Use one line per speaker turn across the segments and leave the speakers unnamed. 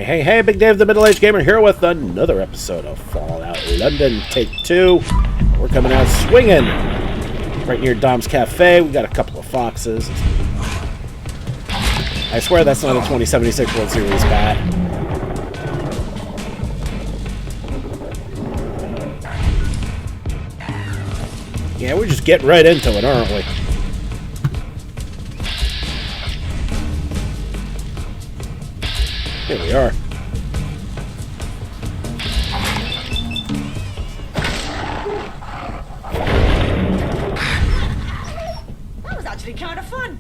Hey, Big Dave the Middle-Aged Gamer here with another episode of Fallout London Take 2. We're coming out swinging right near Dom's Cafe. We got a couple of foxes. I swear that's not a 2076 World Series bat. Yeah, we're just getting right into it, aren't we? Here we are.
That was actually kind of fun.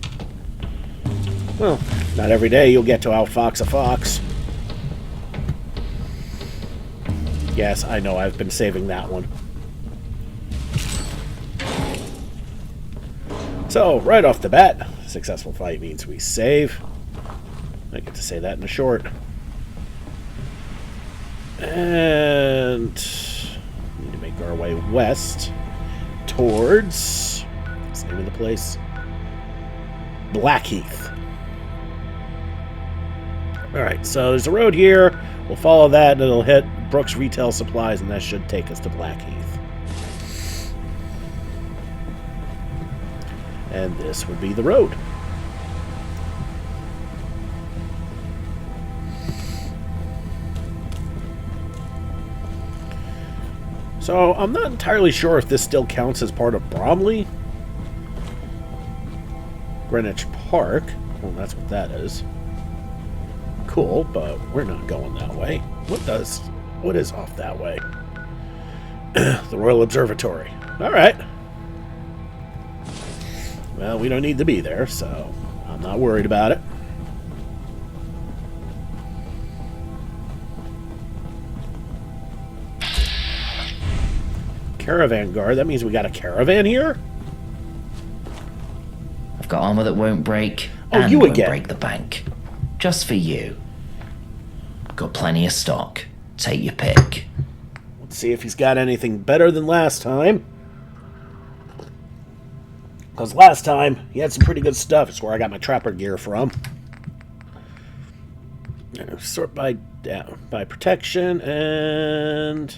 Well, not every day you'll get to outfox a fox. Yes, I know, I've been saving that one. So, right off the bat, successful fight means we save. I get to say that in a short. And we need to make our way west towards, what's the name of the place? Blackheath. Alright, so there's a road here. We'll follow that and it'll hit Brooks Retail Supplies and that should take us to Blackheath. And this would be the road. So, I'm not entirely sure if this still counts as part of Bromley. Greenwich Park. Well, that's what that is. Cool, but we're not going that way. What is off that way? The Royal Observatory. Alright. Well, we don't need to be there, so I'm not worried about it. Caravan guard. That means we got a caravan here?
I've got armor that won't break.
Oh,
and
you
won't
again.
break the bank. Just for you. Got plenty of stock. Take your pick.
Let's see if he's got anything better than last time. Because last time, he had some pretty good stuff. It's where I got my trapper gear from. Sort by protection and...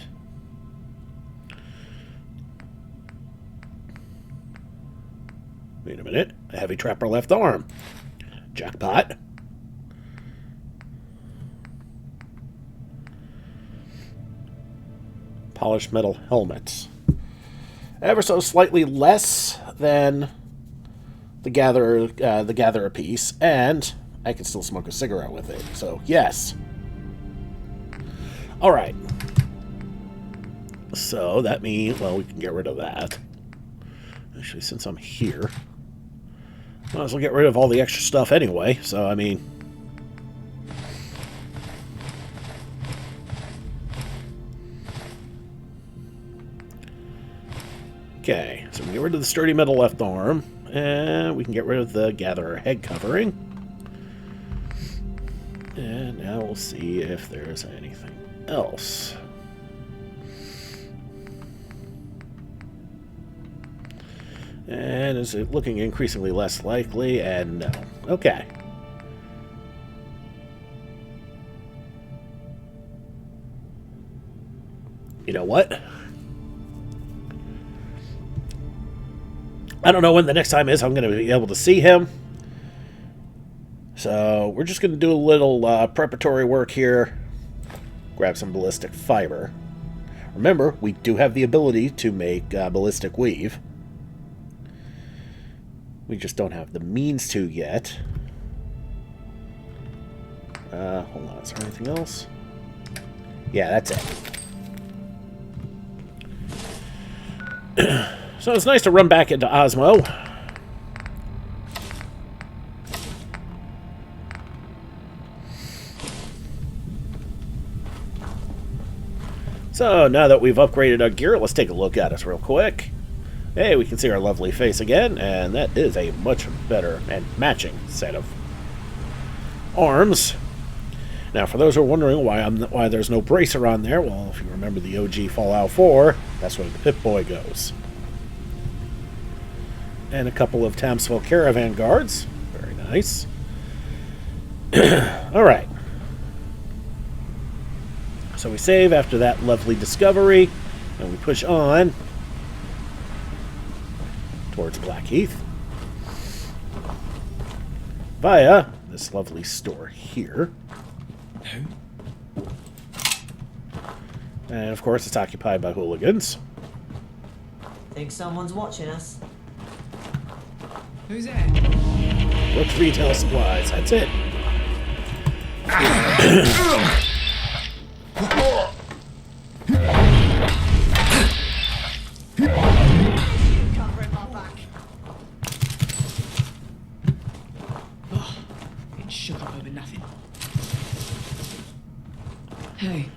Wait a minute. A heavy trapper left arm. Jackpot. Polished metal helmets. Ever so slightly less than the gatherer piece, and I can still smoke a cigarette with it. So yes. All right. So that means, well, we can get rid of that. Actually, since I'm here, might as well get rid of all the extra stuff anyway. So I mean. Okay, so we can get rid of the sturdy metal left arm, and we can get rid of the gatherer head covering. And now we'll see if there's anything else. And is it looking increasingly less likely? And no. Okay. You know what? I don't know when the next time is I'm going to be able to see him. So we're just going to do a little preparatory work here. Grab some ballistic fiber. Remember, we do have the ability to make ballistic weave. We just don't have the means to yet. Hold on, is there anything else? Yeah, that's it. So it's nice to run back into Osmo. So now that we've upgraded our gear, let's take a look at us real quick. Hey, we can see our lovely face again, and that is a much better and matching set of arms. Now, for those who are wondering why there's no bracer on there, well, if you remember the OG Fallout 4, that's where the Pip-Boy goes. And a couple of Tamsville Caravan Guards. Very nice. Alright. so we save after that lovely discovery, and we push on towards Blackheath via this lovely store here. And of course, it's occupied by hooligans.
Think someone's watching us.
Who's that?
Brooks Retail Supplies, that's it.
Covering my back.
Oh, getting shook up over nothing. Hey.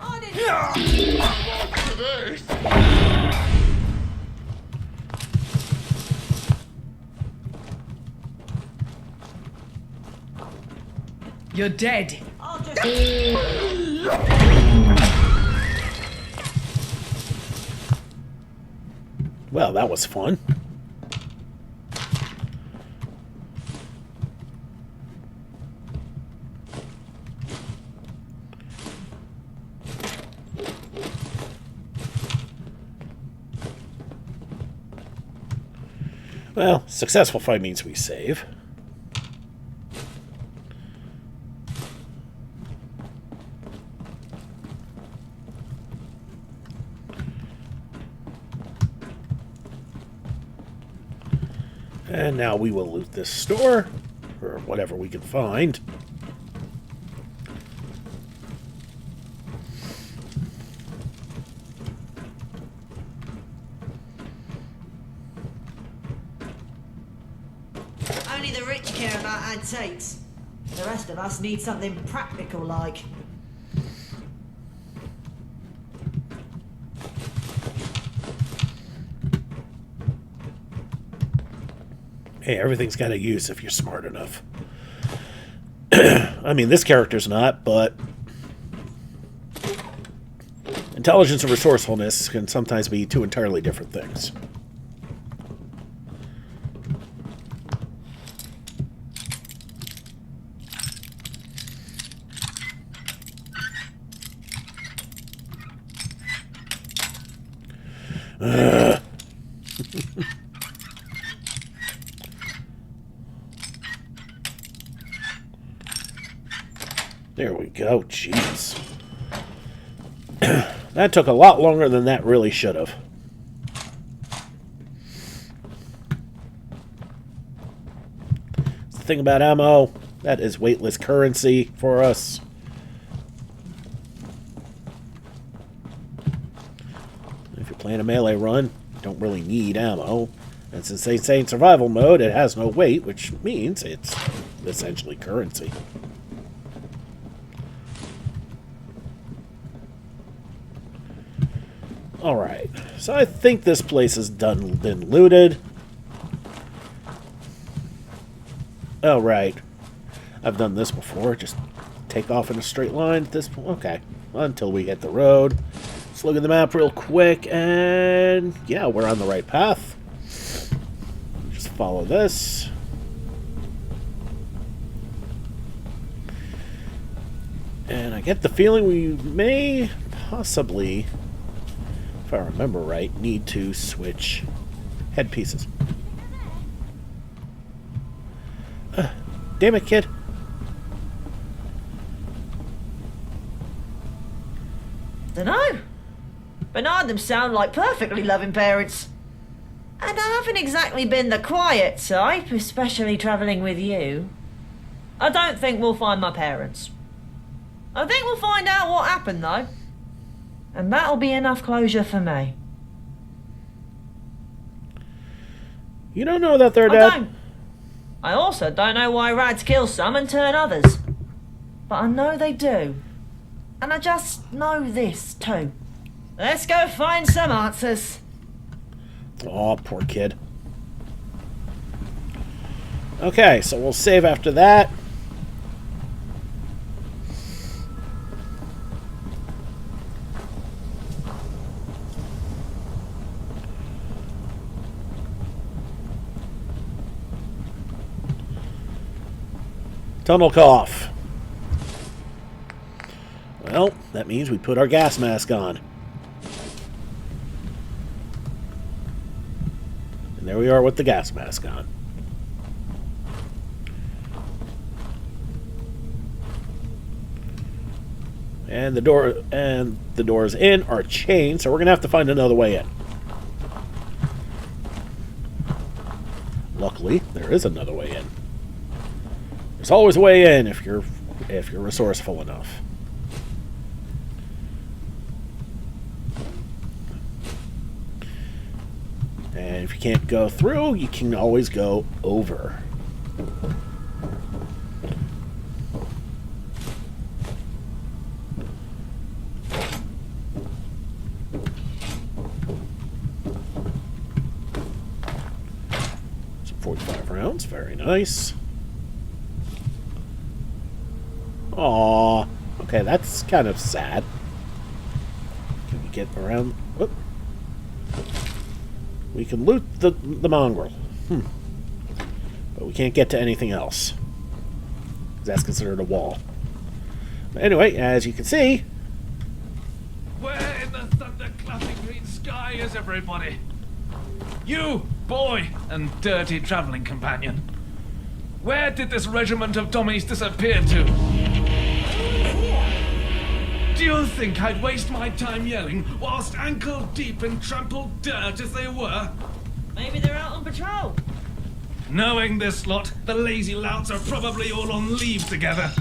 I didn't.
You're dead.
I'll just.
Well, that was fun. Well, successful fight means we save. And now we will loot this store, or whatever we can find.
Only the rich care about antiques. The rest of us need something practical like.
Hey, everything's got a use if you're smart enough. I mean, this character's not, but intelligence and resourcefulness can sometimes be two entirely different things. There we go. Jeez. That took a lot longer than that really should have. The thing about ammo, that is weightless currency for us. If you're playing a melee run, you don't really need ammo. And since they say in survival mode, it has no weight, which means it's essentially currency. Alright, so I think this place has been looted. Oh, right. I've done this before. Just take off in a straight line at this point. Okay, until we hit the road. Let's look at the map real quick, and yeah, we're on the right path. Just follow this. And I get the feeling we may possibly, if I remember right, need to switch headpieces. Damn it, kid.
Dunno. But none of them sound like perfectly loving parents. And I haven't exactly been the quiet type, especially travelling with you. I don't think we'll find my parents. I think we'll find out what happened, though. And that'll be enough closure for me.
You don't know that they're
I
dead?
don't. I also don't know why rads kill some and turn others. But I know they do. And I just know this, too. Let's go find some answers.
Aw, poor kid. Okay, so we'll save after that. Tunnel cough. Well, that means we put our gas mask on. And there we are with the gas mask on. And the doors in are chained, so we're gonna have to find another way in. Luckily, there is another way in. There's always a way in if you're resourceful enough. And if you can't go through, you can always go over. Some 45 rounds, very nice. Aww. Okay, that's kind of sad. Can we get around? Whoop. We can loot the mongrel. But we can't get to anything else. That's considered a wall. But anyway, as you can see...
Where in the thunder-clapping green sky is everybody? You, boy, and dirty travelling companion. Where did this regiment of dummies disappear to? Do you think I'd waste my time yelling whilst ankle-deep in trampled dirt as they were?
Maybe they're out on patrol.
Knowing this lot, the lazy louts are probably all on leave together.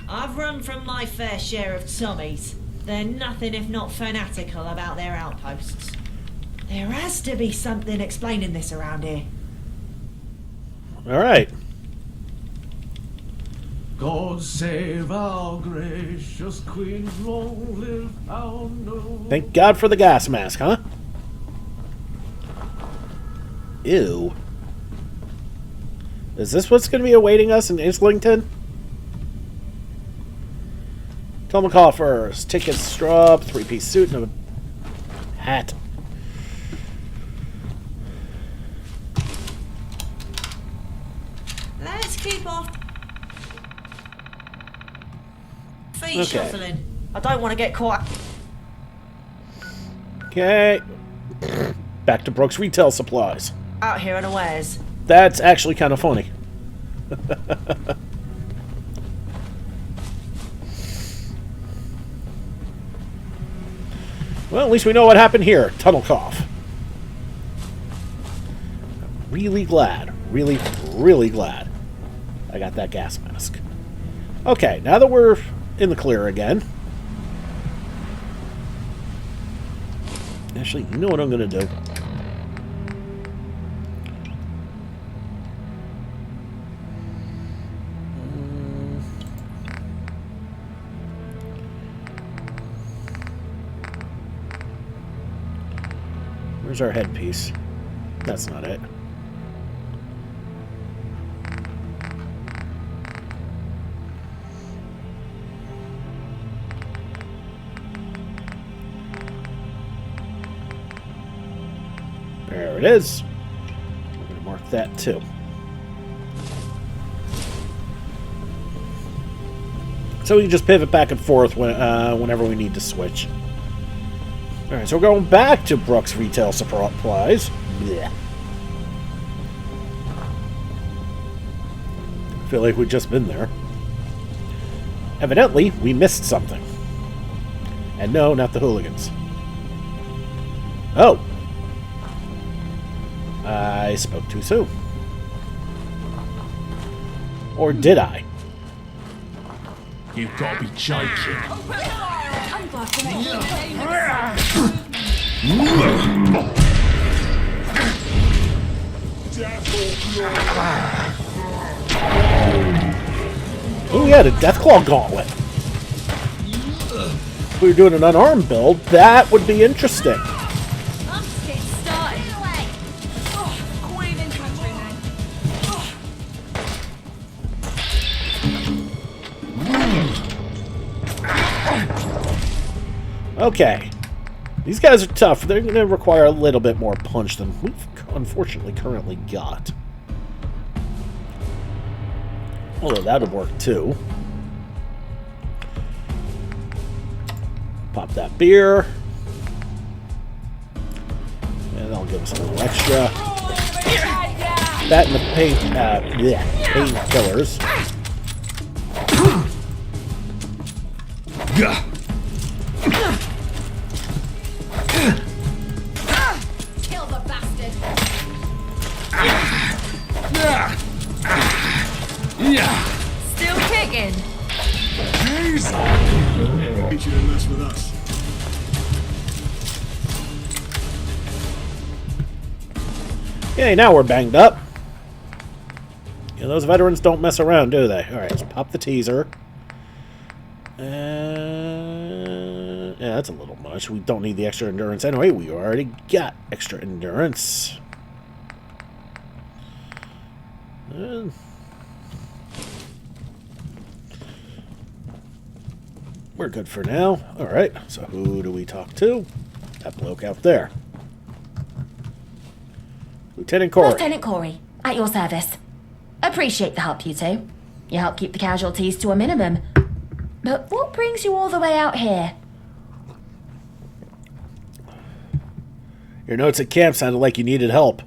I've run from my fair share of Tommies. They're nothing if not fanatical about their outposts. There has to be something explaining this around here.
Alright.
God save our gracious Queen, long live our noble.
Thank God for the gas mask, huh? Ew. Is this what's going to be awaiting us in Islington? Toma coffers, tickets, straw, 3-piece suit, and a hat.
Let's keep off. Feet
Okay.
shuffling. I don't want to get caught.
Okay. Back to Brooks Retail Supplies.
Out here unawares.
That's actually kind of funny. Well, at least we know what happened here. Tunnel cough. I'm really glad, really, really glad I got that gas mask. Okay, now that we're in the clear again. Actually, you know what I'm going to do? Where's our headpiece? That's not it. There it is. We're going to mark that too. So we can just pivot back and forth whenever we need to switch. Alright, so we're going back to Brooks Retail Supplies. Blech. I feel like we've just been there. Evidently, we missed something. And no, not the hooligans. Oh! I spoke too soon. Or did I?
You've got to be joking.
Oh yeah, the Deathclaw Gauntlet. If we were doing an unarmed build, that would be interesting.
I'm just getting started. Queen infantryman.
Okay. These guys are tough. They're going to require a little bit more punch than we've unfortunately currently got. Although that would work too. Pop that beer. And that'll give us a little extra. That and the painkillers.
Kill the bastard.
Still kicking.
Get you to mess with us.
Okay, now we're banged up. Yeah, those veterans don't mess around, do they? Alright, let's pop the teaser. Yeah, that's a little much. We don't need the extra endurance anyway. We already got extra endurance. We're good for now. Alright, so who do we talk to? That bloke out there. Lieutenant Corey.
Lieutenant Corey, at your service. Appreciate the help, you two. You help keep the casualties to a minimum. But what brings you all the way out here?
Your notes at camp sounded like you needed help.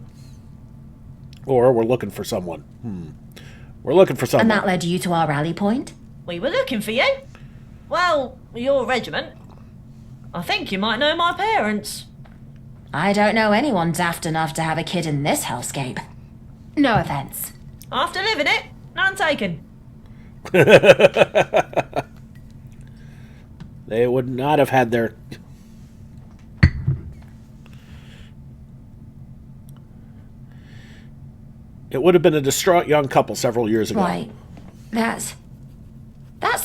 Or we're looking for someone. We're looking for someone.
And that led you to our rally point?
We were looking for you. Well, your regiment. I think you might know my parents.
I don't know anyone daft enough to have a kid in this hellscape. No offense.
After living it, none taken.
They would not have had their... It would have been a distraught young couple several years ago.
Right. That's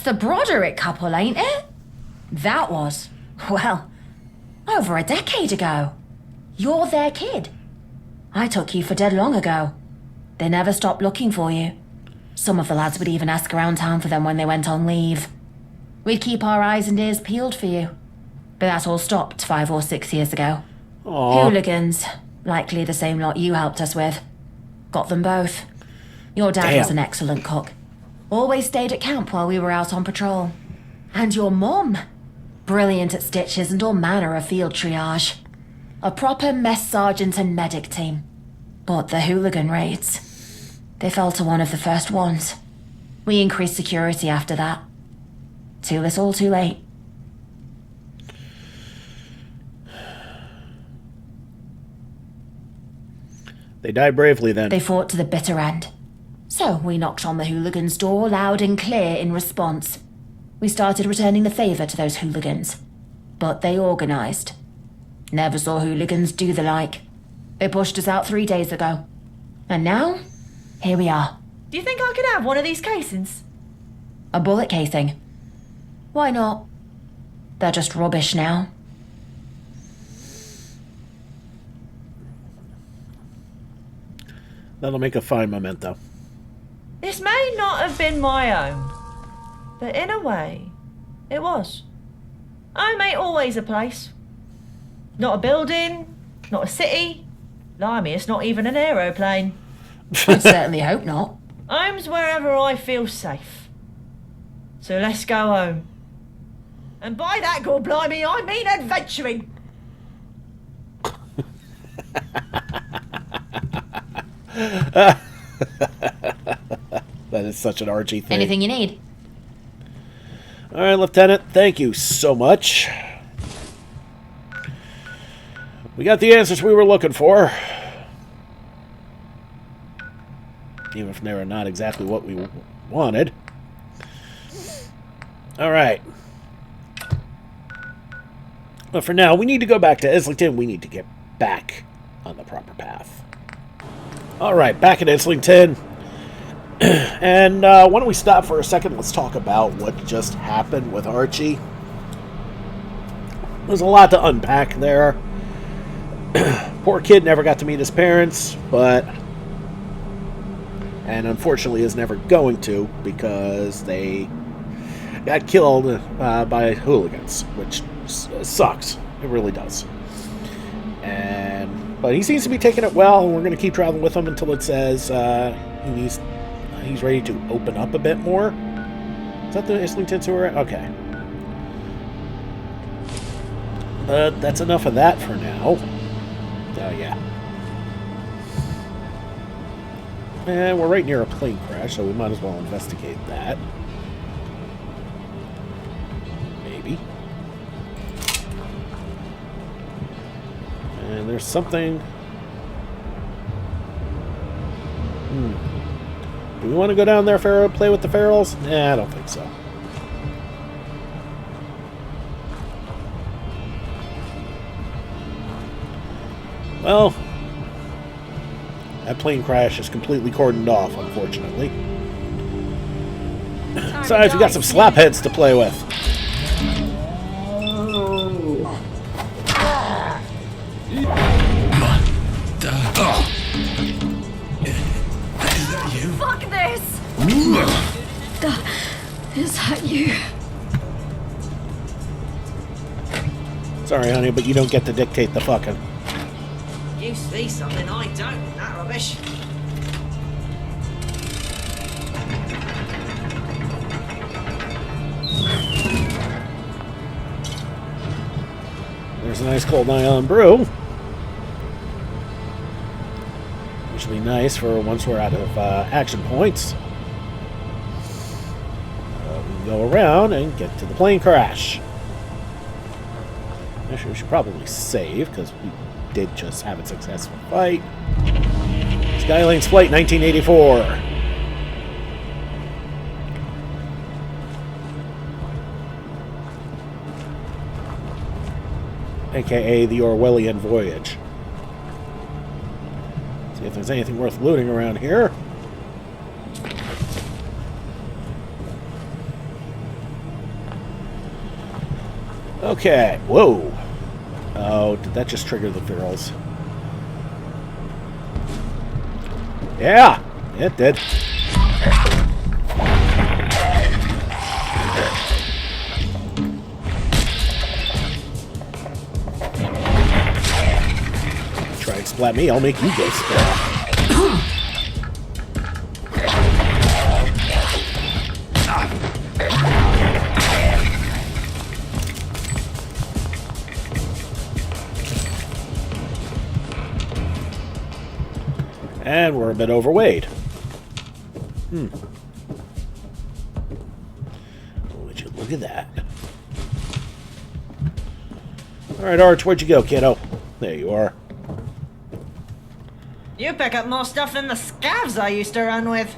the Broderick couple, ain't it? That was, well, over a decade ago. You're their kid. I took you for dead long ago. They never stopped looking for you. Some of the lads would even ask around town for them when they went on leave. We'd keep our eyes and ears peeled for you. But that all stopped 5 or 6 years ago.
Aww.
Hooligans, likely the same lot you helped us with. Got them both. Your dad was
Damn.
an excellent cook. Always stayed at camp while we were out on patrol. And your mum. Brilliant at stitches and all manner of field triage. A proper mess sergeant and medic team. But the hooligan raids, they fell to one of the first ones. We increased security after that. Too little, too late.
They died bravely then.
They fought to the bitter end. So we knocked on the hooligans' door loud and clear in response. We started returning the favour to those hooligans. But they organised. Never saw hooligans do the like. They pushed us out 3 days ago. And now, here we are.
Do you think I could have one of these casings?
A bullet casing. Why not? They're just rubbish now.
That'll make a fine memento.
This may not have been my own, but in a way, it was. Home ain't always a place. Not a building, not a city. Blimey, it's not even an aeroplane.
I'd certainly hope not.
Home's wherever I feel safe. So let's go home. And by that, God blimey, I mean adventuring.
That is such an Archie thing.
Anything you need?
All right, Lieutenant, thank you so much. We got the answers we were looking for. Even if they were not exactly what we wanted. All right. But for now, we need to go back to Islington. We need to get back on the proper path. All right, back at Islington. And why don't we stop for a second? Let's talk about what just happened with Archie. There's a lot to unpack there. Poor kid never got to meet his parents, and unfortunately is never going to because they got killed by hooligans, which sucks. It really does. But he seems to be taking it well, and we're going to keep traveling with him until it says he's ready to open up a bit more. Is that the Islington tour? Okay. That's enough of that for now. Oh, yeah. And we're right near a plane crash, so we might as well investigate that. Maybe. And there's something... Do we want to go down there, play with the ferals? Nah, I don't think so. Well, that plane crash is completely cordoned off, unfortunately. Besides, we got some slapheads to play with.
Fuck this! Is that you?
Sorry, honey, but you don't get to dictate the fucking.
You see something I don't, that rubbish.
There's a nice cold Island brew. Which will be nice for once we're out of action points. We can go around and get to the plane crash. Actually, we should probably save, because we did just have a successful fight. Skylane's Flight 1984. AKA the Orwellian Voyage. See if there's anything worth looting around here. Okay, whoa. Oh, did that just trigger the ferals? Yeah, it did. Try and splat me, I'll make you go splat. And we're a bit overweight. Would you look at that? Alright, Arch, where'd you go, kiddo? There you are.
You pick up more stuff than the scavs I used to run with.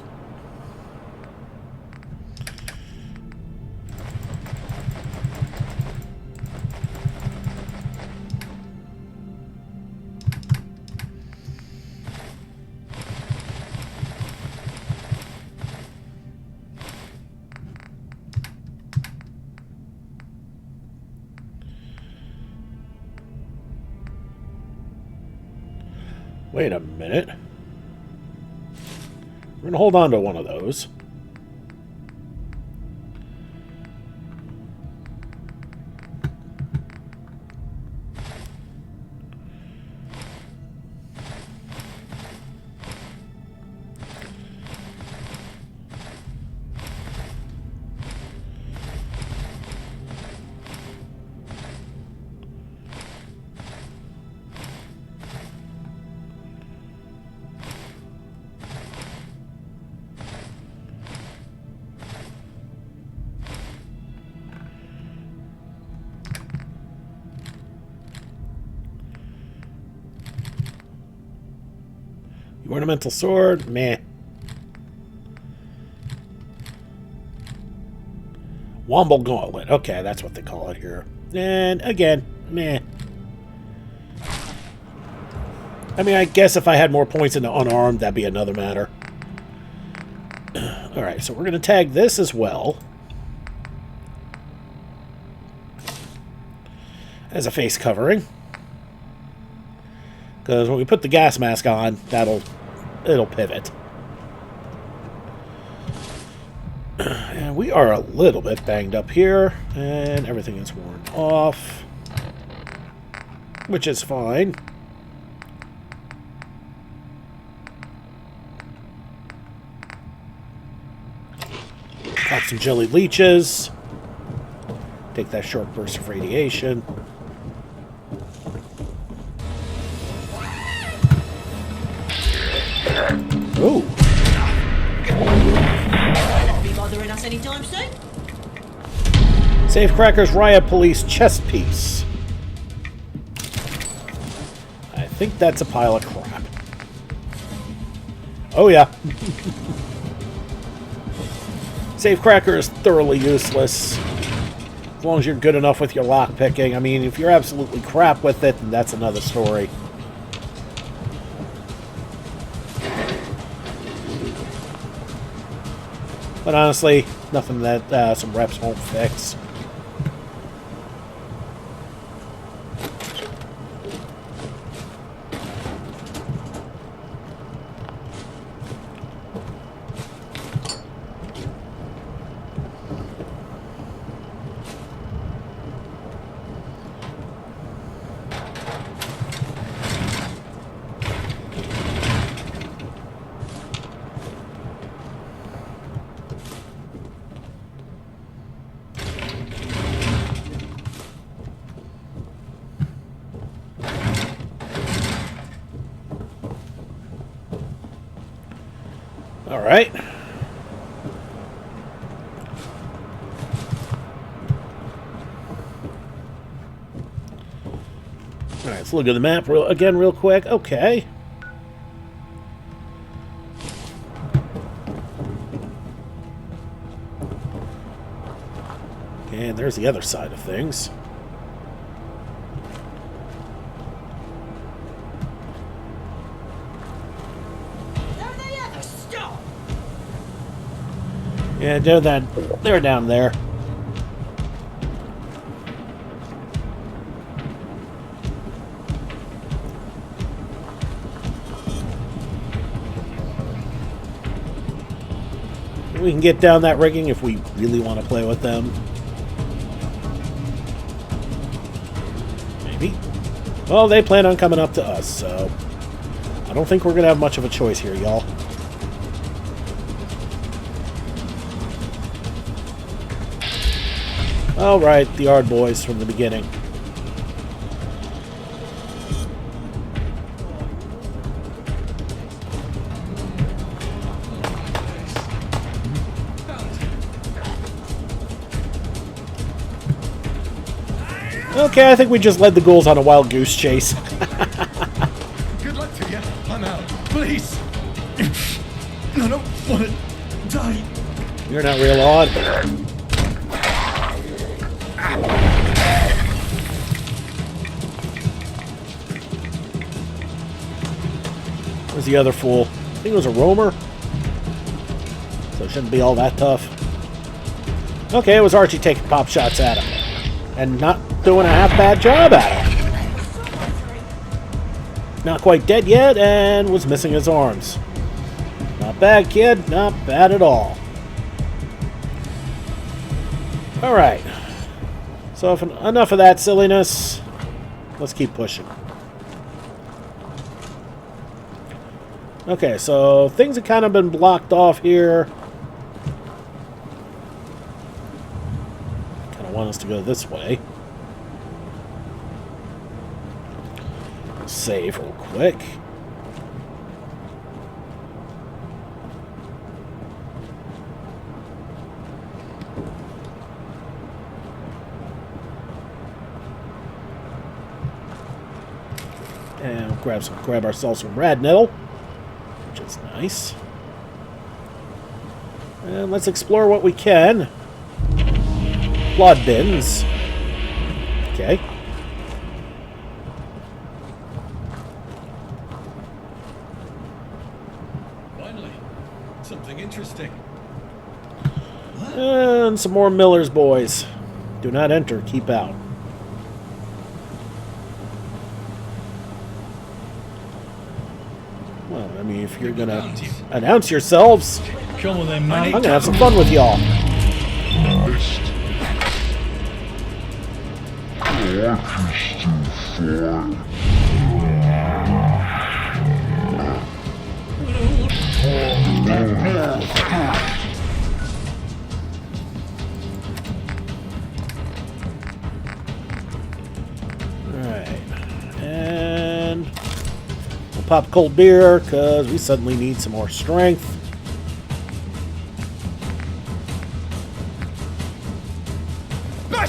Wait a minute. We're going to hold on to one of those. The ornamental sword, meh. Womble gauntlet, okay, that's what they call it here. And again, meh. I mean, I guess if I had more points in the unarmed, that'd be another matter. Alright, so we're going to tag this as well. As a face covering. Because when we put the gas mask on, it'll pivot. And we are a little bit banged up here, and everything is worn off, which is fine. Got some jelly leeches. Take that short burst of radiation.
Anytime soon?
Safecrackers Riot Police chest piece. I think that's a pile of crap. Oh yeah. Safecracker is thoroughly useless. As long as you're good enough with your lockpicking. I mean, if you're absolutely crap with it, then that's another story. But honestly, nothing that some reps won't fix. All right. All right, let's look at the map again real quick. Okay. And there's the other side of things. Yeah, they're down there. We can get down that rigging if we really want to play with them. Maybe. Well, they plan on coming up to us, so I don't think we're going to have much of a choice here, y'all. All right, the Yard Boys from the beginning. Okay, I think we just led the ghouls on a wild goose chase.
Good luck to you. I'm out. Please. I don't want to die.
You're not real odd. Where's the other fool? I think it was a roamer. So it shouldn't be all that tough. Okay, it was Archie taking pop shots at him. And not doing a half-bad job at him. Not quite dead yet, and was missing his arms. Not bad, kid. Not bad at all. Alright. So if enough of that silliness. Let's keep pushing. Okay, so things have kind of been blocked off here. Kind of want us to go this way. Save real quick. And we'll grab ourselves some rad nettle. Is nice. And let's explore what we can. Blood bins. Okay.
Finally, something interesting.
And some more Miller's boys. Do not enter, keep out. Well, I mean, if you're gonna announce yourselves,
Come on then, mate.
I'm gonna have some fun with y'all. Alright. And we'll pop cold beer because we suddenly need some more strength.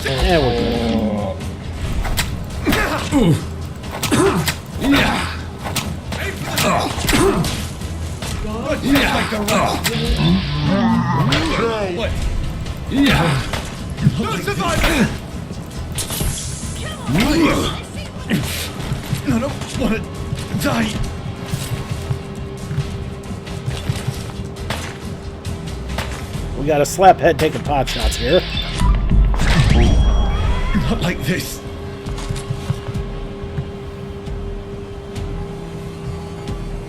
And we're good.
Good taste like the rest. What? No survivor! I don't want to die.
We got a slaphead taking pot shots here.
Not like this.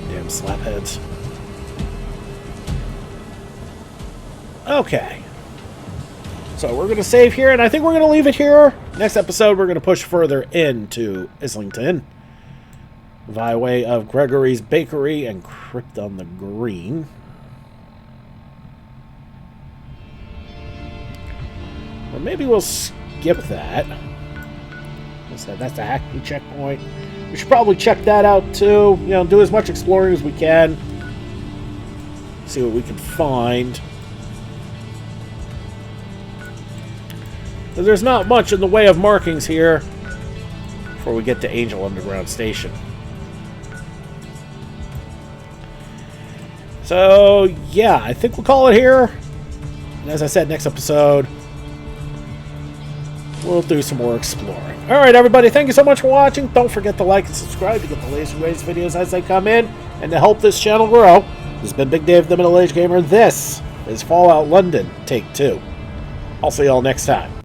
Damn slapheads. Okay. So we're going to save here, and I think we're going to leave it here. Next episode, we're going to push further into Islington by way of Gregory's Bakery and Crypt on the Green. Or maybe we'll skip that. That's a Hackney checkpoint. We should probably check that out too. You know, do as much exploring as we can. See what we can find. There's not much in the way of markings here before we get to Angel Underground Station. So, yeah, I think we'll call it here. And as I said, next episode, we'll do some more exploring. Alright, everybody, thank you so much for watching. Don't forget to like and subscribe to get the latest Race videos as they come in and to help this channel grow. This has been Big Dave, the Middle-Aged Gamer. This is Fallout London, Take 2. I'll see y'all next time.